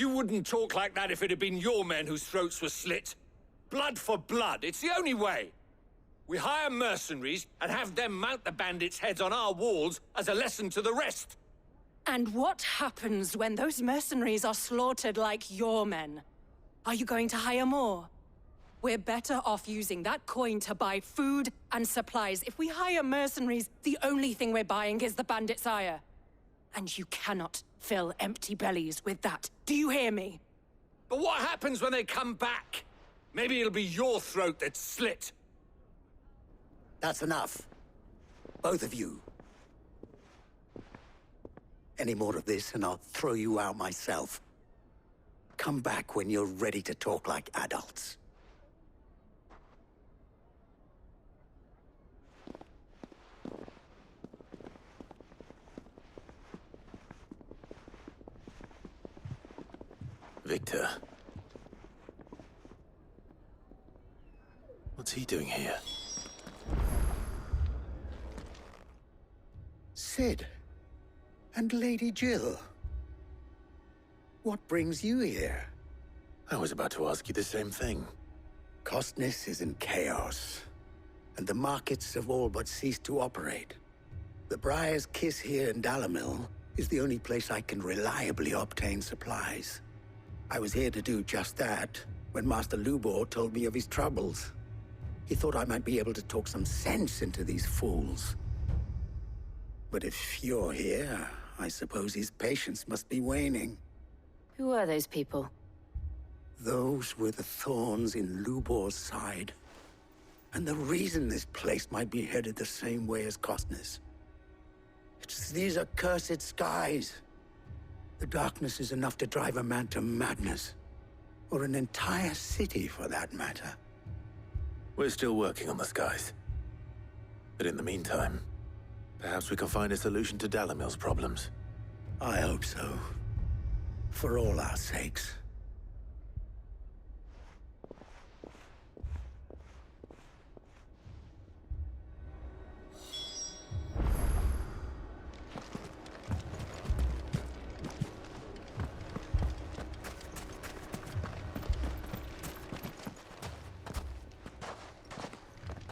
You wouldn't talk like that if it had been your men whose throats were slit. Blood for blood, it's the only way. We hire mercenaries and have them mount the bandits' heads on our walls as a lesson to the rest. And what happens when those mercenaries are slaughtered like your men? Are you going to hire more? We're better off using that coin to buy food and supplies. If we hire mercenaries, the only thing we're buying is the bandits' ire. And you cannot fill empty bellies with that. Do you hear me? But what happens when they come back? Maybe it'll be your throat that's slit. That's enough. Both of you. Any more of this and I'll throw you out myself. Come back when you're ready to talk like adults. Victor. What's he doing here? Sid. And Lady Jill. What brings you here? I was about to ask you the same thing. Costness is in chaos, and the markets have all but ceased to operate. The Briar's Kiss here in Dalamil is the only place I can reliably obtain supplies. I was here to do just that when Master Lubor told me of his troubles. He thought I might be able to talk some sense into these fools. But if you're here, I suppose his patience must be waning. Who are those people? Those were the thorns in Lubor's side. And the reason this place might be headed the same way as Costness. It's these accursed skies. The darkness is enough to drive a man to madness. Or an entire city, for that matter. We're still working on the skies. But in the meantime, perhaps we can find a solution to Dalamil's problems. I hope so. For all our sakes.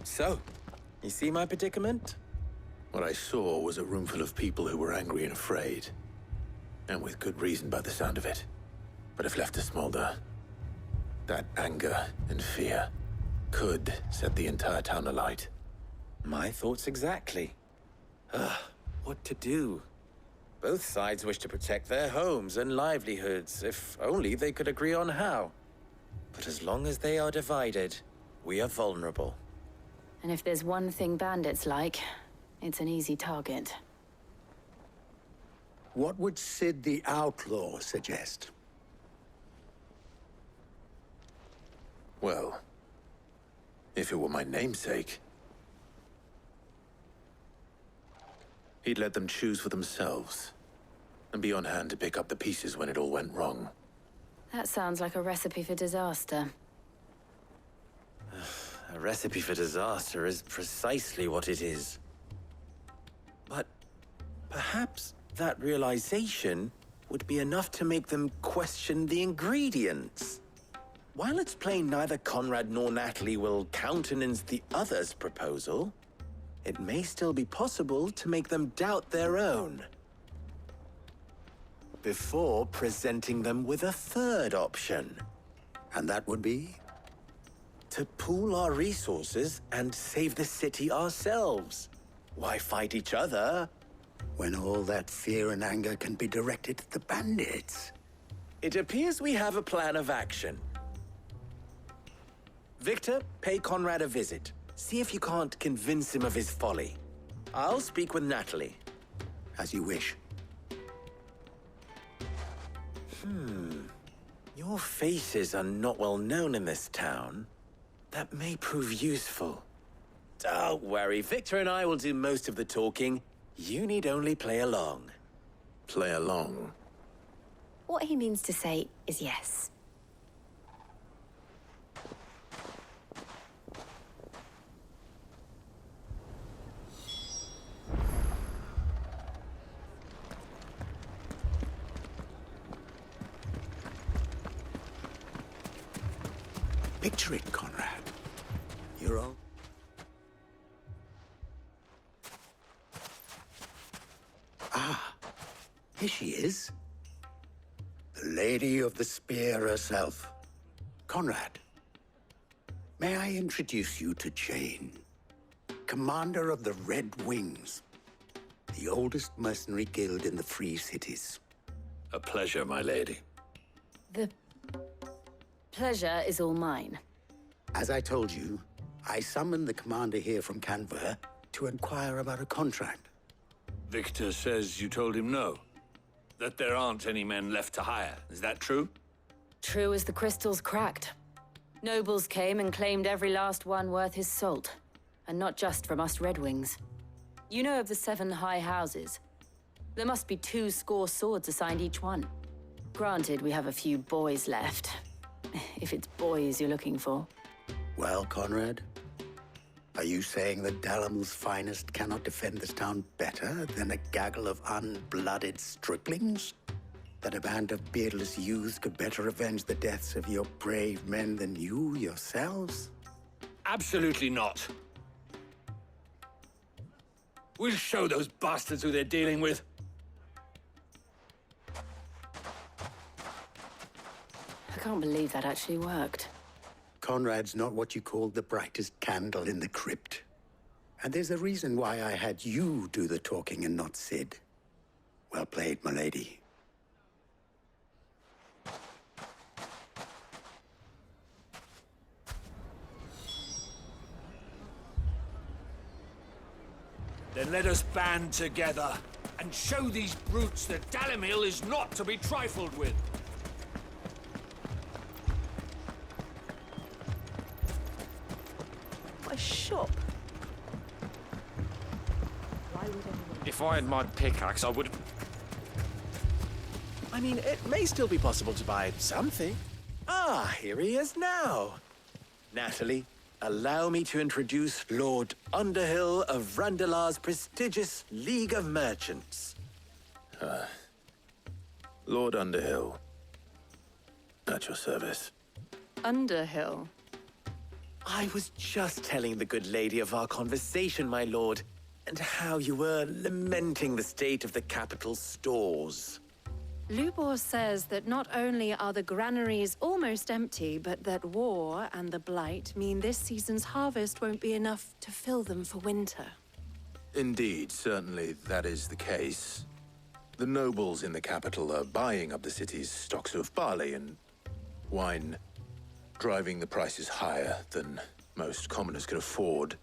So, you see my predicament? What I saw was a room full of people who were angry and afraid. And with good reason by the sound of it. But if left to smolder, that anger and fear could set the entire town alight. My thoughts exactly. What to do? Both sides wish to protect their homes and livelihoods, if only they could agree on how. But as long as they are divided, we are vulnerable. And if there's one thing bandits like, it's an easy target. What would Sid the Outlaw suggest? Well, if it were my namesake, he'd let them choose for themselves, and be on hand to pick up the pieces when it all went wrong. That sounds like a recipe for disaster. A recipe for disaster is precisely what it is. But perhaps that realization would be enough to make them question the ingredients. While it's plain neither Conrad nor Natalie will countenance the other's proposal, it may still be possible to make them doubt their own. Before presenting them with a third option. And that would be? To pool our resources and save the city ourselves. Why fight each other? When all that fear and anger can be directed at the bandits. It appears we have a plan of action. Victor, pay Conrad a visit. See if you can't convince him of his folly. I'll speak with Natalie. As you wish. Your faces are not well known in this town. That may prove useful. Don't worry, Victor and I will do most of the talking. You need only play along. Play along. What he means to say is yes. Picture it, Conrad. You're all... Ah, here she is. The Lady of the Spear herself. Conrad, may I introduce you to Jane, commander of the Red Wings, the oldest mercenary guild in the Free Cities. A pleasure, my lady. The pleasure is all mine. As I told you, I summoned the commander here from Canver to inquire about a contract. Victor says you told him no. That there aren't any men left to hire. Is that true? True as the crystals cracked. Nobles came and claimed every last one worth his salt. And not just from us Red Wings. You know of the 7 high houses. There must be 2 swords assigned each one. Granted, we have a few boys left. If it's boys you're looking for. Well, Conrad, are you saying that Dalamil's finest cannot defend this town better than a gaggle of unblooded striplings? That a band of beardless youths could better avenge the deaths of your brave men than you yourselves? Absolutely not. We'll show those bastards who they're dealing with. I can't believe that actually worked. Conrad's not what you call the brightest candle in the crypt. And there's a reason why I had you do the talking and not Sid. Well played, my lady. Then let us band together and show these brutes that Dalamil is not to be trifled with. A shop? If I had my pickaxe, I would... I mean, it may still be possible to buy something. Ah, here he is now. Natalie, allow me to introduce Lord Underhill of Randalar's prestigious League of Merchants. Lord Underhill. At your service. Underhill. I was just telling the good lady of our conversation, my lord, and how you were lamenting the state of the capital's stores. Lubor says that not only are the granaries almost empty, but that war and the Blight mean this season's harvest won't be enough to fill them for winter. Indeed, certainly that is the case. The nobles in the capital are buying up the city's stocks of barley and wine, driving the prices higher than most commoners can afford.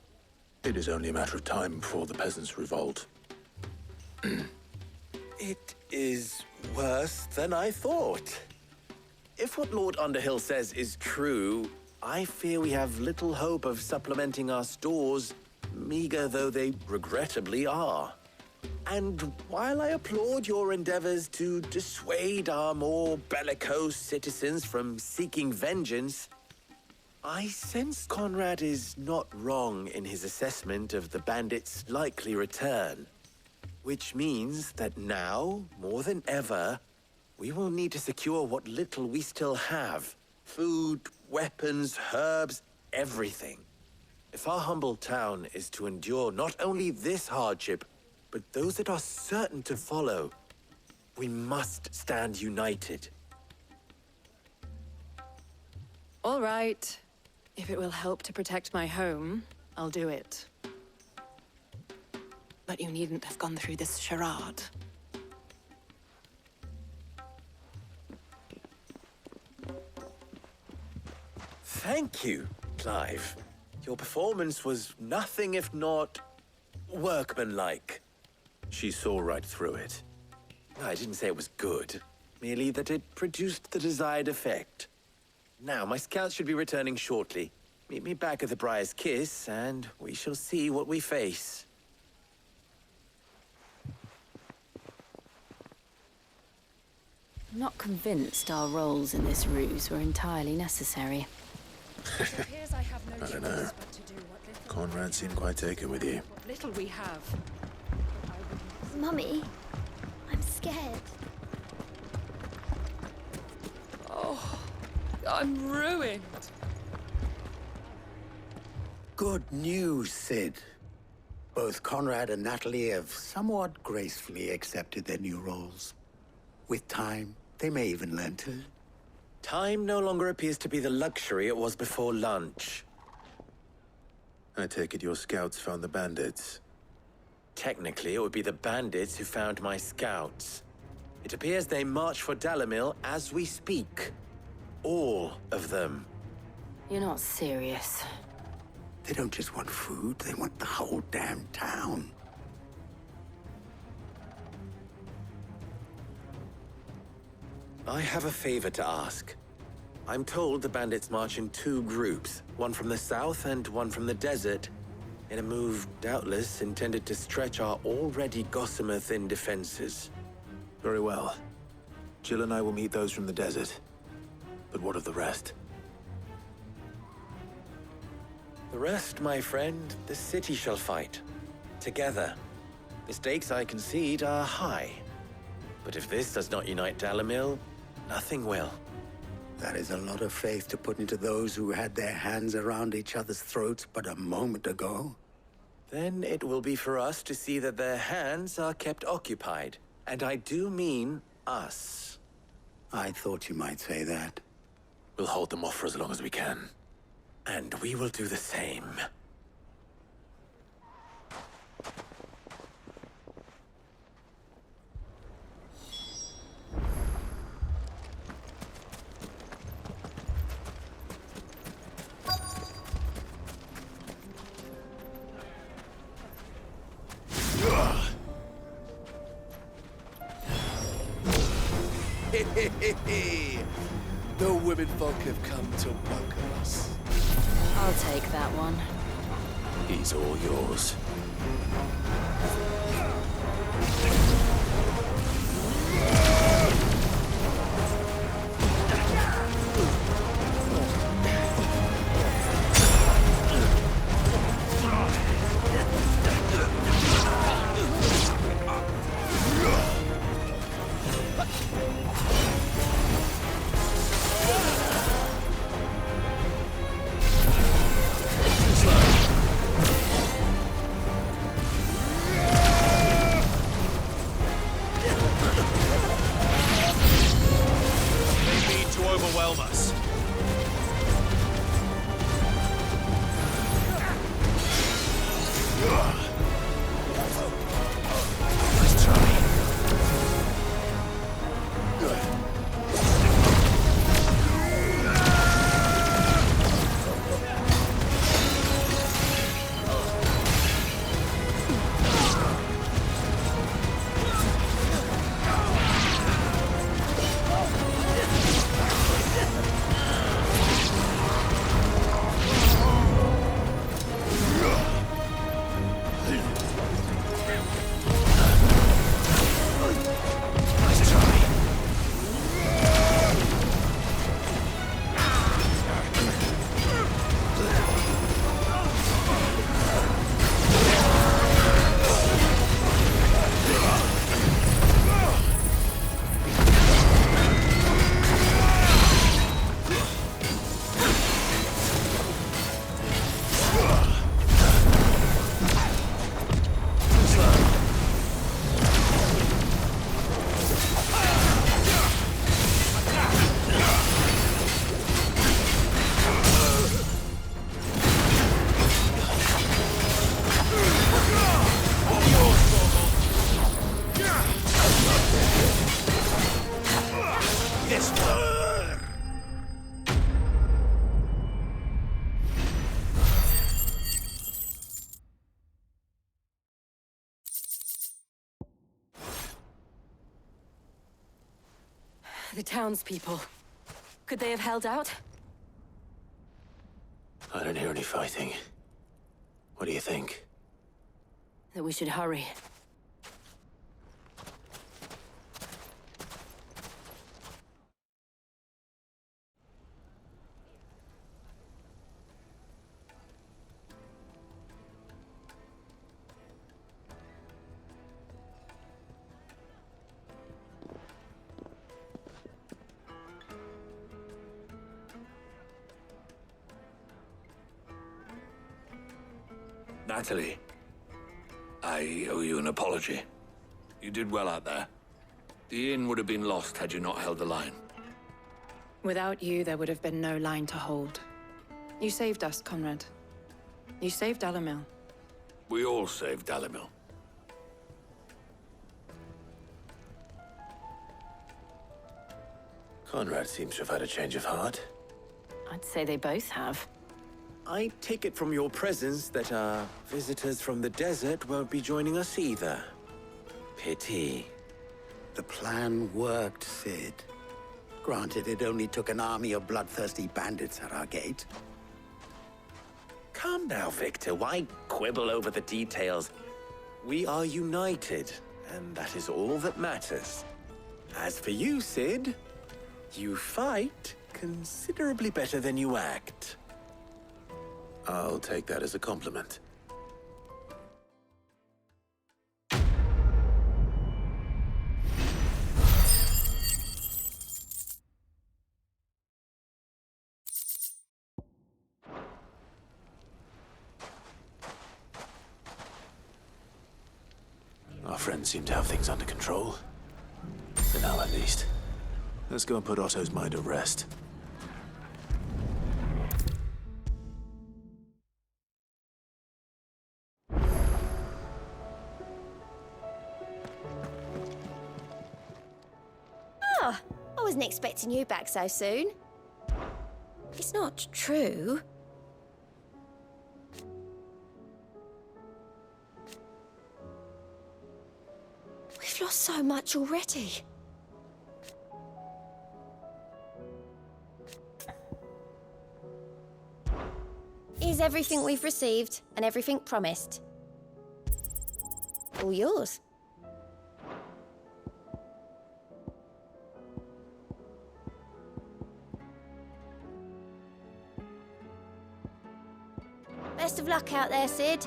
It is only a matter of time before the peasants revolt. It is worse than I thought. If what Lord Underhill says is true, I fear we have little hope of supplementing our stores, meager though they regrettably are. And while I applaud your endeavors to dissuade our more bellicose citizens from seeking vengeance, I sense Conrad is not wrong in his assessment of the bandits' likely return. Which means that now, more than ever, we will need to secure what little we still have. Food, weapons, herbs, everything. If our humble town is to endure not only this hardship, but those that are certain to follow, we must stand united. All right. If it will help to protect my home, I'll do it. But you needn't have gone through this charade. Thank you, Clive. Your performance was nothing if not workmanlike. She saw right through it. I didn't say it was good, merely that it produced the desired effect. Now, my scouts should be returning shortly. Meet me back at the Briar's Kiss, and we shall see what we face. I'm not convinced our roles in this ruse were entirely necessary. I don't know. Conrad seemed quite taken with you. What little we have. Mummy, I'm scared. Oh, I'm ruined. Good news, Sid. Both Conrad and Natalie have somewhat gracefully accepted their new roles. With time, they may even learn to. Time no longer appears to be the luxury it was before lunch. I take it your scouts found the bandits. Technically, it would be the bandits who found my scouts. It appears they march for Dalamil as we speak. All of them. You're not serious. They don't just want food, they want the whole damn town. I have a favor to ask. I'm told the bandits march in two groups, one from the south and one from the desert, in a move doubtless intended to stretch our already gossamer-thin defenses. Very well. Jill and I will meet those from the desert. But what of the rest? The rest, my friend, the city shall fight. Together. The stakes, I concede, are high. But if this does not unite Dalamil, nothing will. That is a lot of faith to put into those who had their hands around each other's throats but a moment ago. Then it will be for us to see that their hands are kept occupied. And I do mean us. I thought you might say that. We'll hold them off for as long as we can. And we will do the same. The women folk have come to welcome us. I'll take that one. He's all yours. Overwhelm us. Nice try. The townspeople. Could they have held out? I don't hear any fighting. What do you think? That we should hurry. Natalie, I owe you an apology. You did well out there. The inn would have been lost had you not held the line. Without you, there would have been no line to hold. You saved us, Conrad. You saved Dalamil. We all saved Dalamil. Conrad seems to have had a change of heart. I'd say they both have. I take it from your presence that our visitors from the desert won't be joining us either. Pity. The plan worked, Sid. Granted, it only took an army of bloodthirsty bandits at our gate. Calm now, Victor. Why quibble over the details? We are united, and that is all that matters. As for you, Sid, you fight considerably better than you act. I'll take that as a compliment. Our friends seem to have things under control. For now, at least. Let's go and put Otto's mind at rest. Ah, I wasn't expecting you back so soon. It's not true. We've lost so much already. Here's everything we've received and everything promised. All yours. Best of luck out there, Sid.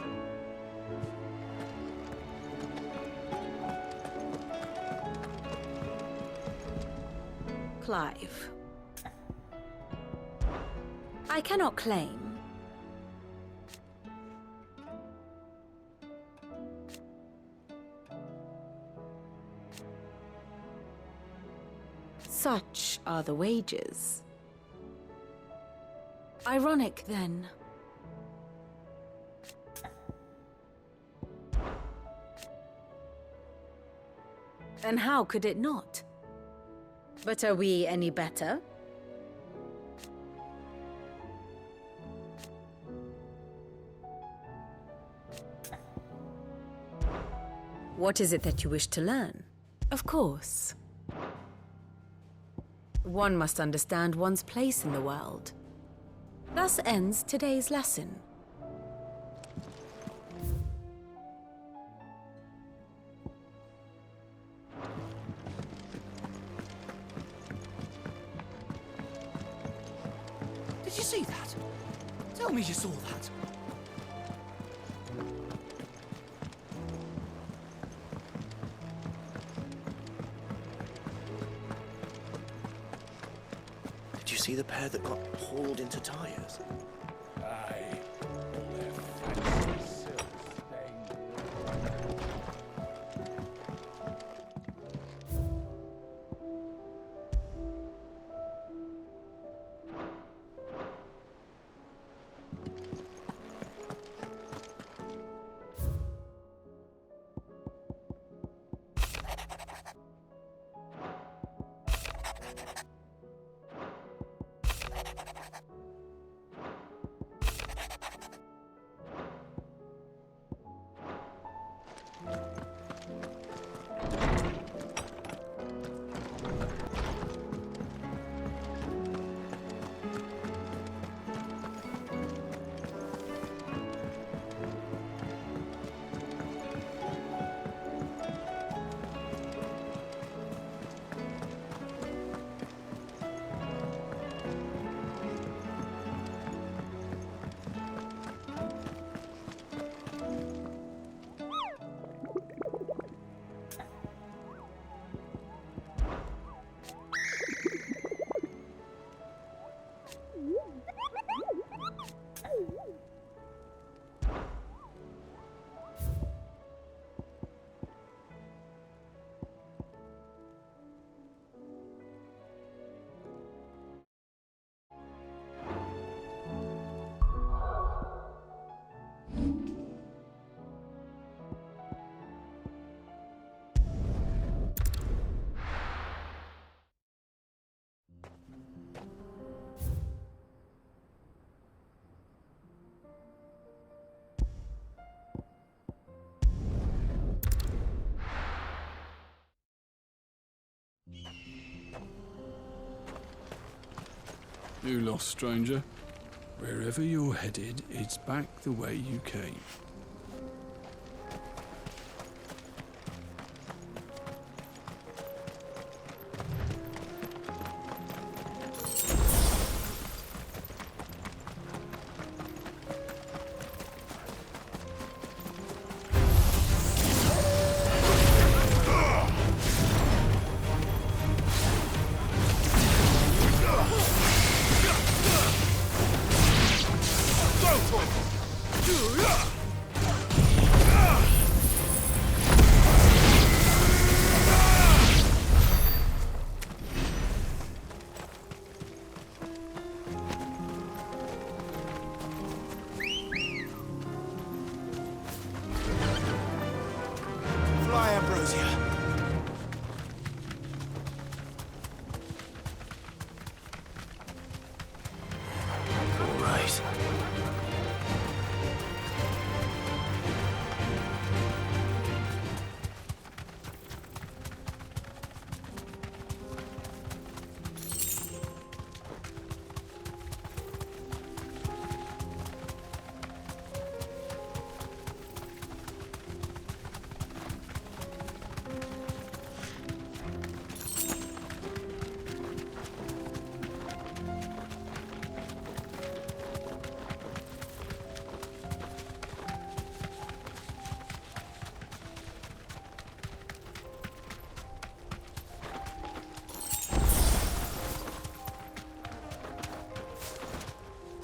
Clive. I cannot claim such are the wages. Ironic, then. And how could it not? But are we any better? What is it that you wish to learn? Of course. One must understand one's place in the world. Thus ends today's lesson. Did you see that? Tell me you saw that. Did you see the pair that got hauled into tires? Aye. All their fancy silk stained. You lost, stranger. Wherever you're headed, it's back the way you came.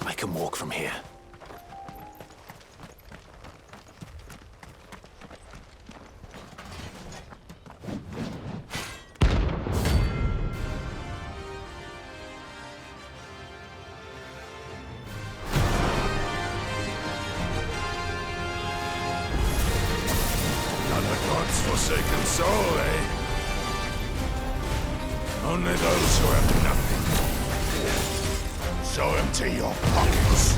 I can walk from here. Not the gods' forsaken soul, eh? Only those who have nothing. So empty your pockets.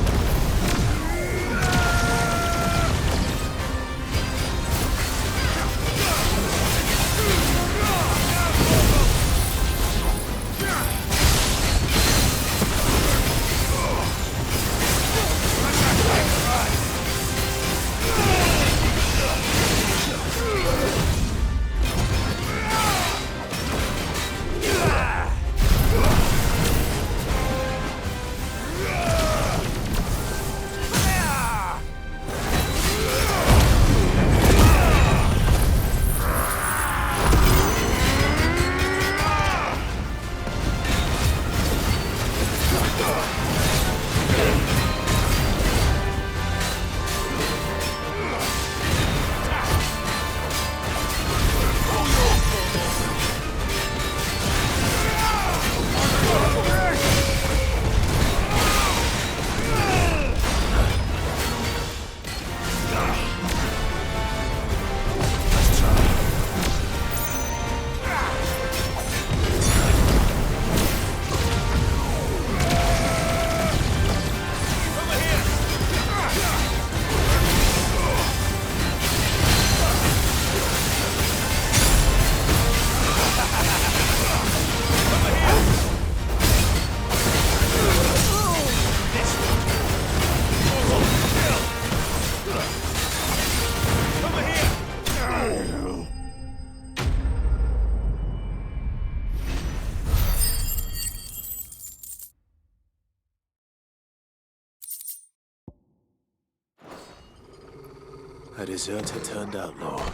A deserter turned outlaw.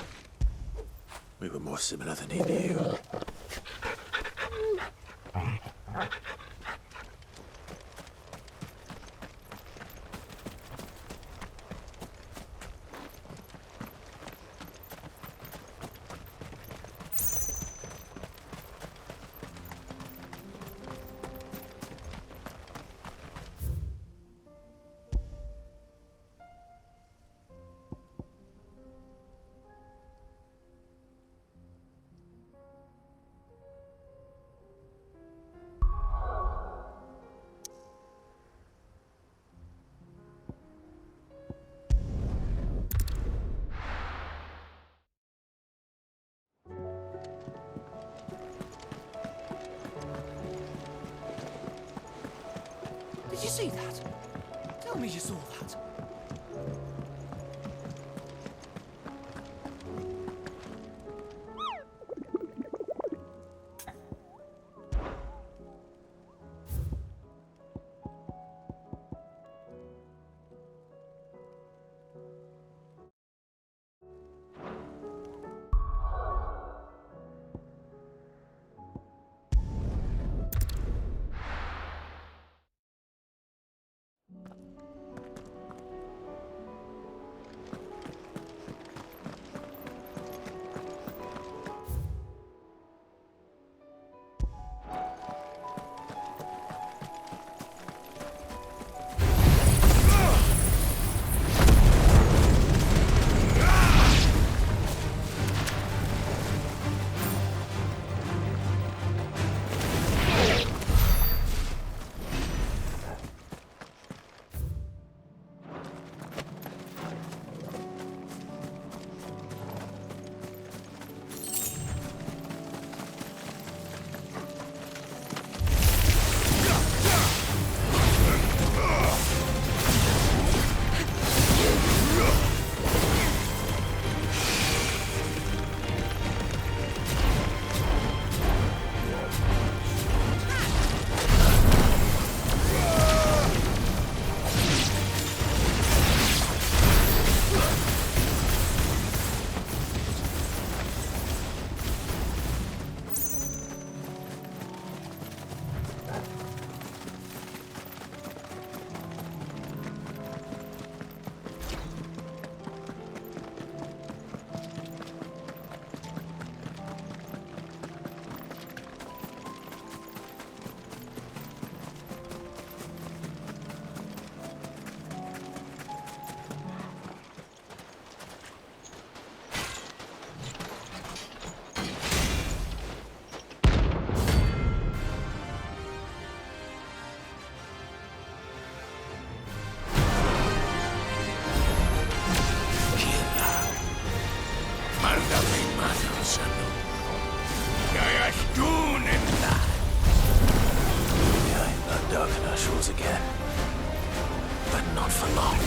We were more similar than he knew. Did you see that? Tell me you saw that. Again, but not for long.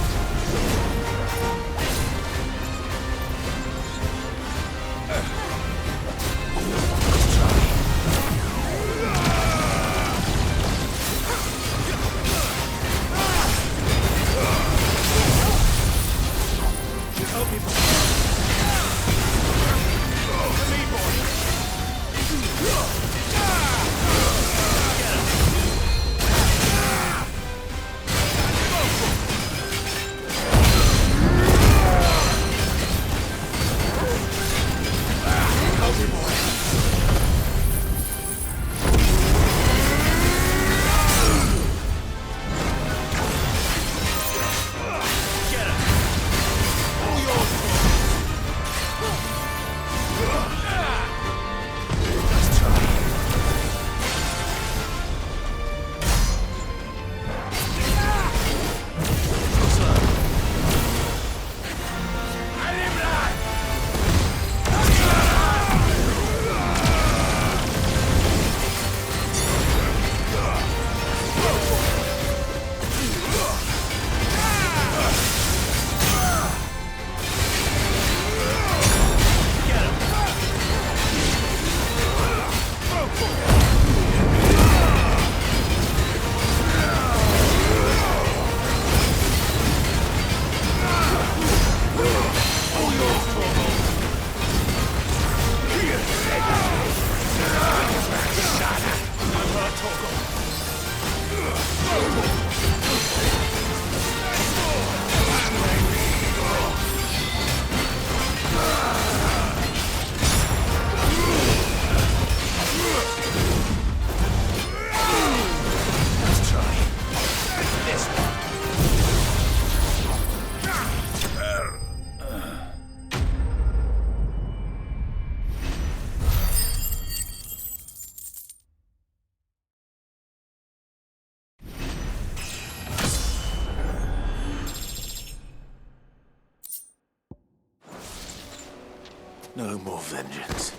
No more vengeance.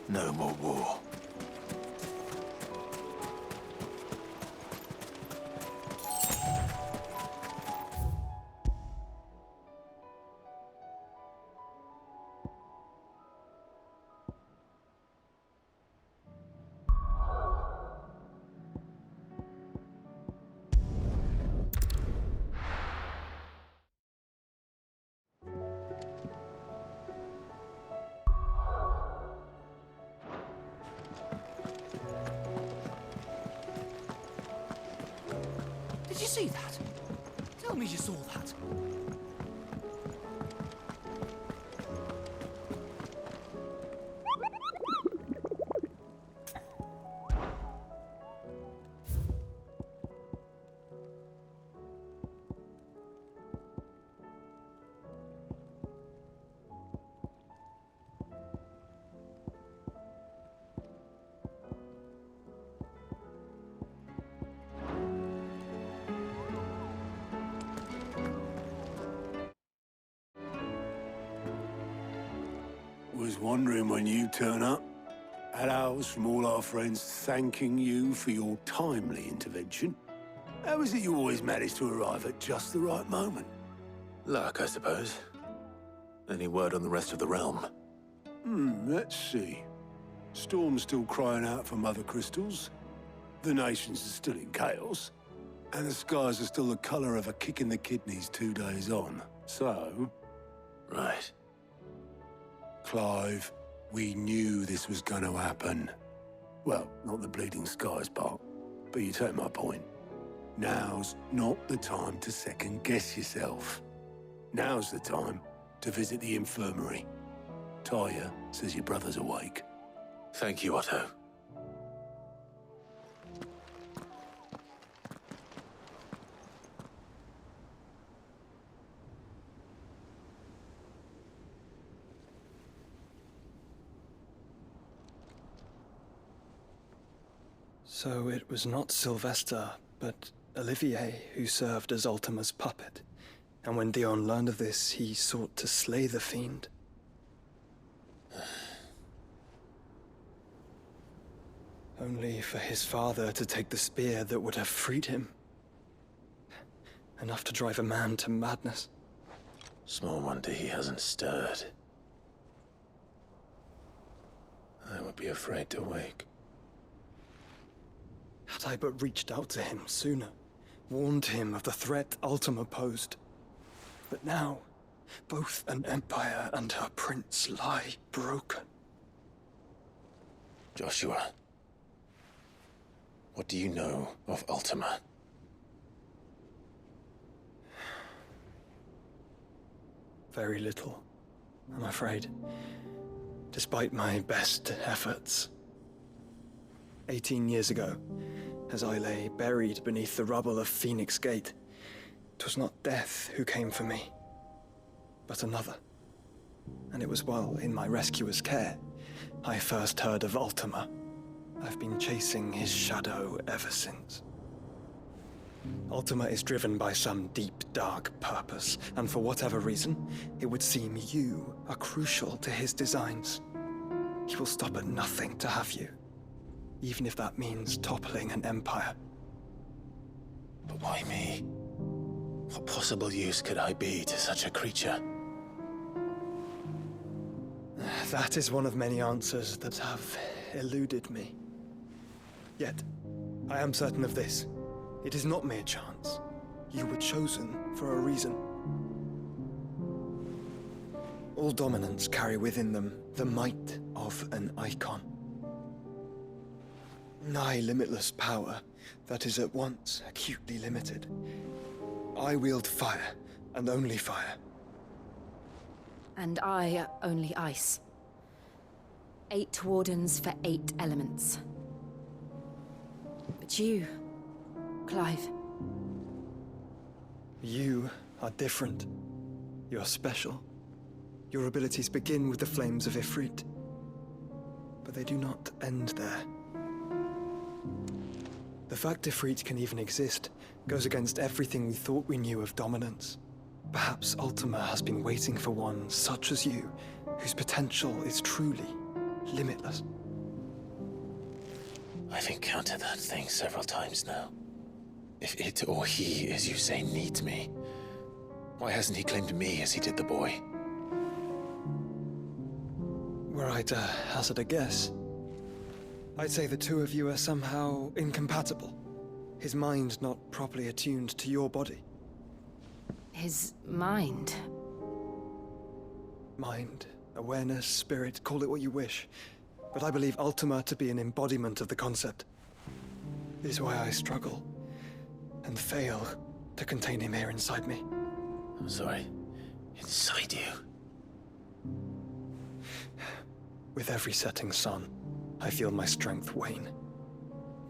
No more war. Did you see that? Tell me you saw that. Was wondering when you turn up. Had ours from all our friends thanking you for your timely intervention. How is it you always manage to arrive at just the right moment? Luck, I suppose. Any word on the rest of the realm? Let's see. Storm's still crying out for mother crystals. The nations are still in chaos. And the skies are still the color of a kick in the kidneys 2 days on. So... Right. Clive, we knew this was going to happen. Well, not the bleeding skies part, but you take my point. Now's not the time to second-guess yourself. Now's the time to visit the infirmary. Talia says your brother's awake. Thank you, Otto. So it was not Sylvester, but Olivier who served as Ultima's puppet. And when Dion learned of this, he sought to slay the fiend. Only for his father to take the spear that would have freed him. Enough to drive a man to madness. Small wonder he hasn't stirred. I would be afraid to wake. Had I but reached out to him sooner, warned him of the threat Ultima posed. But now, both an empire and her prince lie broken. Joshua, what do you know of Ultima? Very little, I'm afraid. Despite my best efforts. 18 years ago, as I lay buried beneath the rubble of Phoenix Gate, 'twas not death who came for me, but another. And it was while in my rescuer's care, I first heard of Ultima. I've been chasing his shadow ever since. Ultima is driven by some deep, dark purpose, and for whatever reason, it would seem you are crucial to his designs. He will stop at nothing to have you, even if that means toppling an empire. But why me? What possible use could I be to such a creature? That is one of many answers that have eluded me. Yet, I am certain of this. It is not mere chance. You were chosen for a reason. All dominants carry within them the might of an icon. Nigh limitless power that is at once acutely limited. I wield fire, and only fire. And I only ice. 8 wardens for 8 elements. But you, Clive. You are different. You're special. Your abilities begin with the flames of Ifrit. But they do not end there. The fact Ifrit can even exist goes against everything we thought we knew of dominance. Perhaps Ultima has been waiting for one such as you, whose potential is truly limitless. I've encountered that thing several times now. If it or he, as you say, needs me, why hasn't he claimed me as he did the boy? Were I to hazard a guess, I'd say the two of you are somehow incompatible. His mind not properly attuned to your body. His mind? Mind, awareness, spirit, call it what you wish. But I believe Ultima to be an embodiment of the concept. It is why I struggle, and and fail to contain him here inside me. I'm sorry. Inside you? With every setting sun, I feel my strength wane.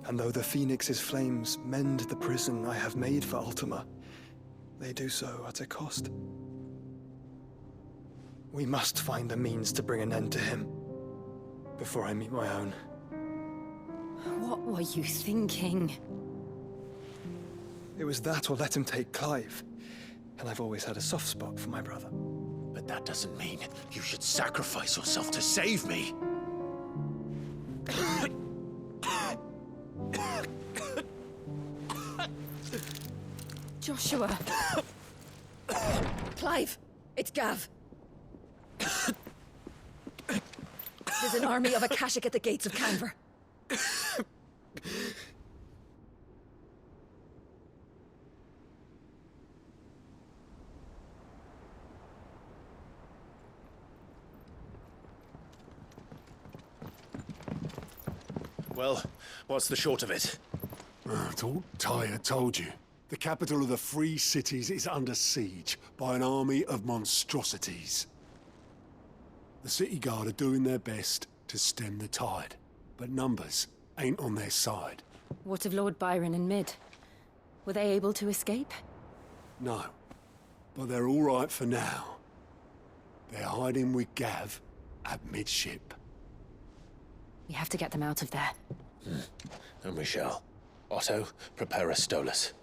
And though the Phoenix's flames mend the prison I have made for Ultima, they do so at a cost. We must find a means to bring an end to him before I meet my own. What were you thinking? It was that or let him take Clive. And I've always had a soft spot for my brother. But that doesn't mean you should sacrifice yourself to save me. Joshua. Clive, it's Gav. There's an army of Akashic at the gates of Canver. Well, what's the short of it? It's all Tyre told you. The capital of the Free Cities is under siege by an army of monstrosities. The City Guard are doing their best to stem the tide, but numbers ain't on their side. What of Lord Byron and Mid? Were they able to escape? No, but they're all right for now. They're hiding with Gav at midship. We have to get them out of there. And we shall. Otto, prepare a Stolas.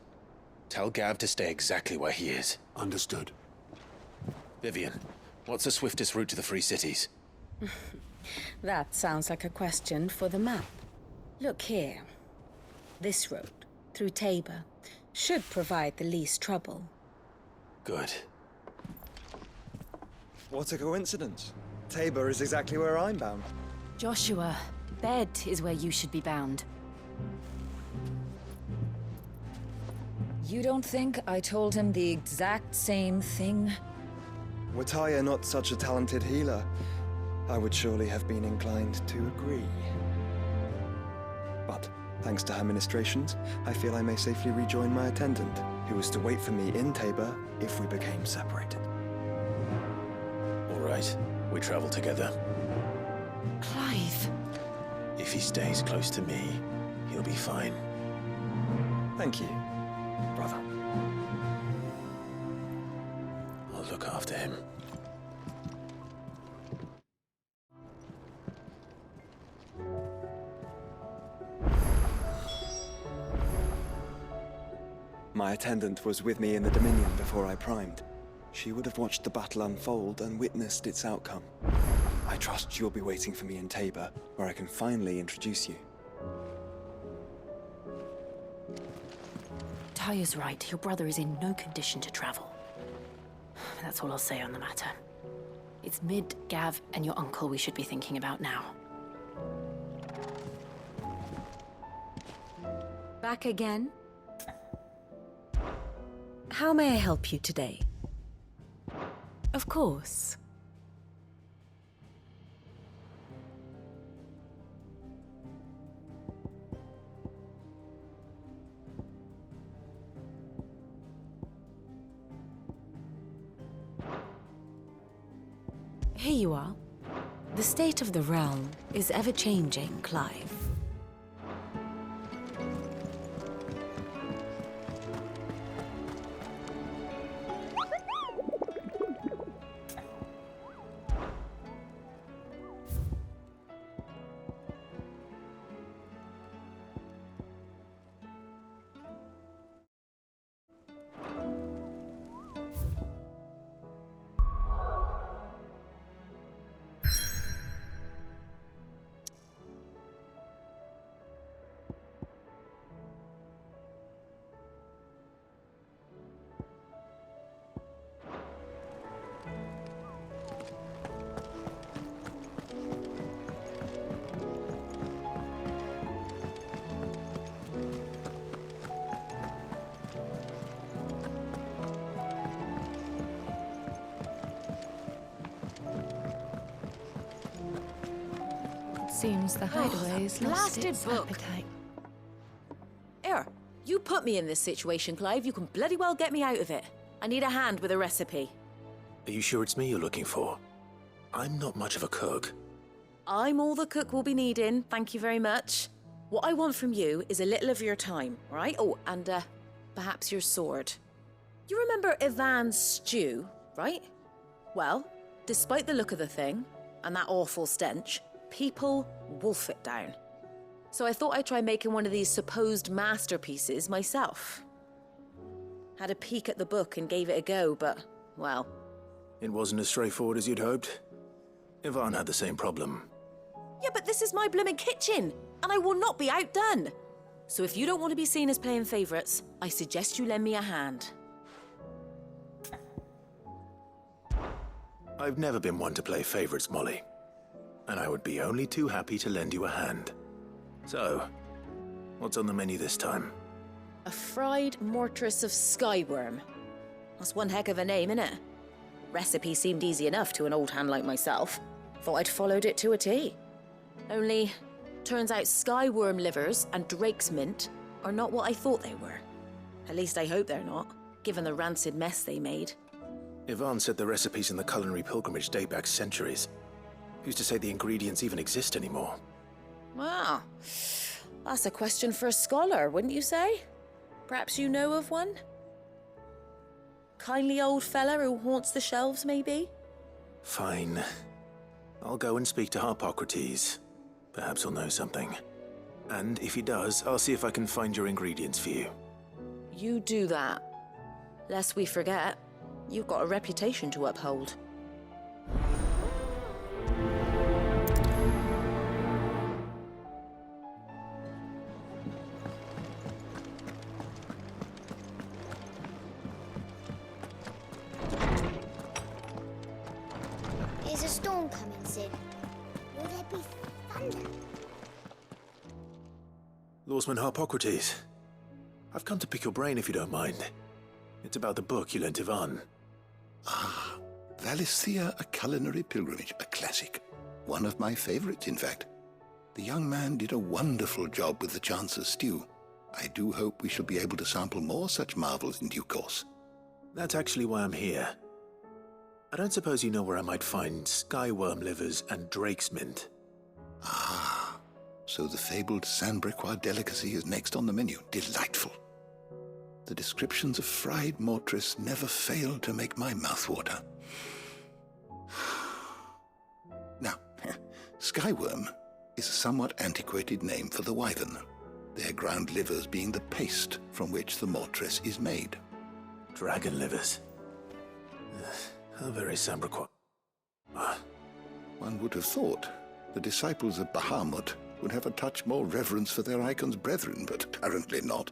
Tell Gav to stay exactly where he is. Understood. Vivian, what's the swiftest route to the Free Cities? That sounds like a question for the map. Look here. This road, through Tabor, should provide the least trouble. Good. What a coincidence. Tabor is exactly where I'm bound. Joshua, bed is where you should be bound. You don't think I told him the exact same thing? Were Tyre not such a talented healer, I would surely have been inclined to agree. But, thanks to her ministrations, I feel I may safely rejoin my attendant, who was to wait for me in Tabor if we became separated. All right, we travel together. Clive. If he stays close to me, he'll be fine. Thank you, brother. I'll look after him. My attendant was with me in the Dominion before I primed. She would have watched the battle unfold and witnessed its outcome. I trust you'll be waiting for me in Tabor, where I can finally introduce you. Tyre's right. Your brother is in no condition to travel. That's all I'll say on the matter. It's Mid, Gav, and your uncle we should be thinking about now. Back again? How may I help you today? Of course. Here you are. The state of the realm is ever-changing, Clive. Seems the hideaway's lost its appetite. You put me in this situation, Clive, you can bloody well get me out of it. I need a hand with a recipe. Are you sure it's me you're looking for? I'm not much of a cook. I'm all the cook will be needing, thank you very much. What I want from you is a little of your time, all right? Oh, and perhaps your sword. You remember Ivan's stew, right? Well, despite the look of the thing, and that awful stench, people wolf it down. So I thought I'd try making one of these supposed masterpieces myself. Had a peek at the book and gave it a go, but, well... It wasn't as straightforward as you'd hoped. Ivan had the same problem. Yeah, but this is my blooming kitchen, and I will not be outdone. So if you don't want to be seen as playing favourites, I suggest you lend me a hand. I've never been one to play favourites, Molly. And I would be only too happy to lend you a hand. So, what's on the menu this time? A fried mortress of skyworm. That's one heck of a name, innit? Recipe seemed easy enough to an old hand like myself. Thought I'd followed it to a T. Only, turns out skyworm livers and drake's mint are not what I thought they were. At least I hope they're not, given the rancid mess they made. Ivan said the recipes in the culinary pilgrimage date back centuries. Who's to say the ingredients even exist anymore? Wow. That's a question for a scholar, wouldn't you say? Perhaps you know of one? Kindly old fella who haunts the shelves, maybe? Fine. I'll go and speak to Harpocrates. Perhaps he'll know something. And if he does, I'll see if I can find your ingredients for you. You do that. Lest we forget, you've got a reputation to uphold. Is a storm coming, Sid? Will there be thunder? Lawsman Harpocrates, I've come to pick your brain if you don't mind. It's about the book you lent Ivan. Ah, Valisthea, A Culinary Pilgrimage, a classic. One of my favorites, in fact. The young man did a wonderful job with the Chance's stew. I do hope we shall be able to sample more such marvels in due course. That's actually why I'm here. I don't suppose you know where I might find skyworm livers and drake's mint. Ah, so the fabled Sandbrequois delicacy is next on the menu. Delightful. The descriptions of fried mortress never fail to make my mouth water. Now, skyworm is a somewhat antiquated name for the wyvern, their ground livers being the paste from which the mortress is made. Dragon livers. How very Sandbrequois. One would have thought the disciples of Bahamut would have a touch more reverence for their icon's brethren, but apparently not.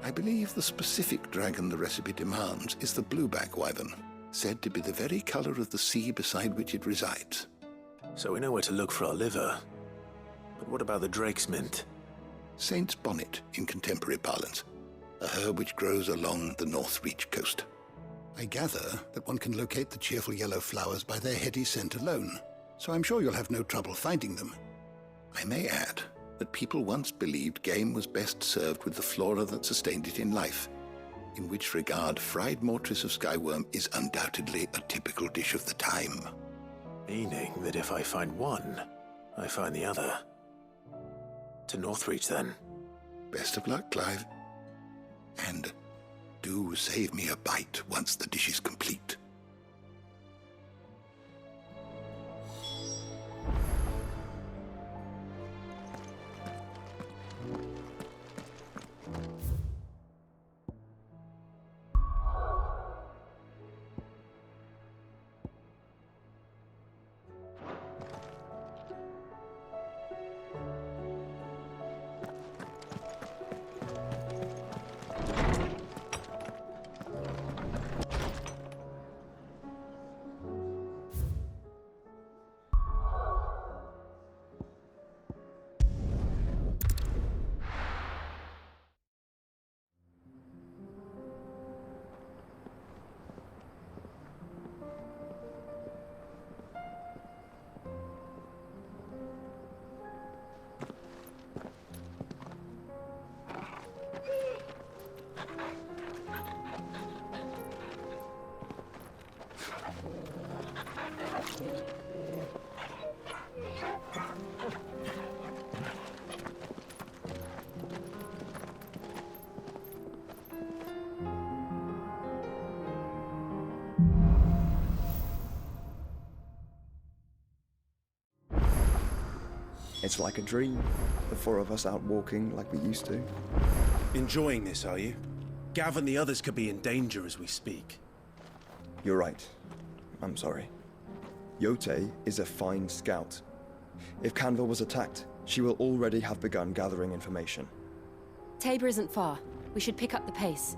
I believe the specific dragon the recipe demands is the blueback wyvern, said to be the very color of the sea beside which it resides. So we know where to look for our liver. But what about the drake's mint? Saint's bonnet in contemporary parlance, a herb which grows along the North Reach coast. I gather that one can locate the cheerful yellow flowers by their heady scent alone, so I'm sure you'll have no trouble finding them. I may add that people once believed game was best served with the flora that sustained it in life, in which regard fried mortress of skyworm is undoubtedly a typical dish of the time. Meaning that if I find one, I find the other. To Northreach, then. Best of luck, Clive. And do save me a bite once the dish is complete. It's like a dream. The four of us out walking like we used to. Enjoying this, are you? Gav and the others could be in danger as we speak. You're right. I'm sorry. Yote is a fine scout. If Canville was attacked, she will already have begun gathering information. Tabor isn't far. We should pick up the pace.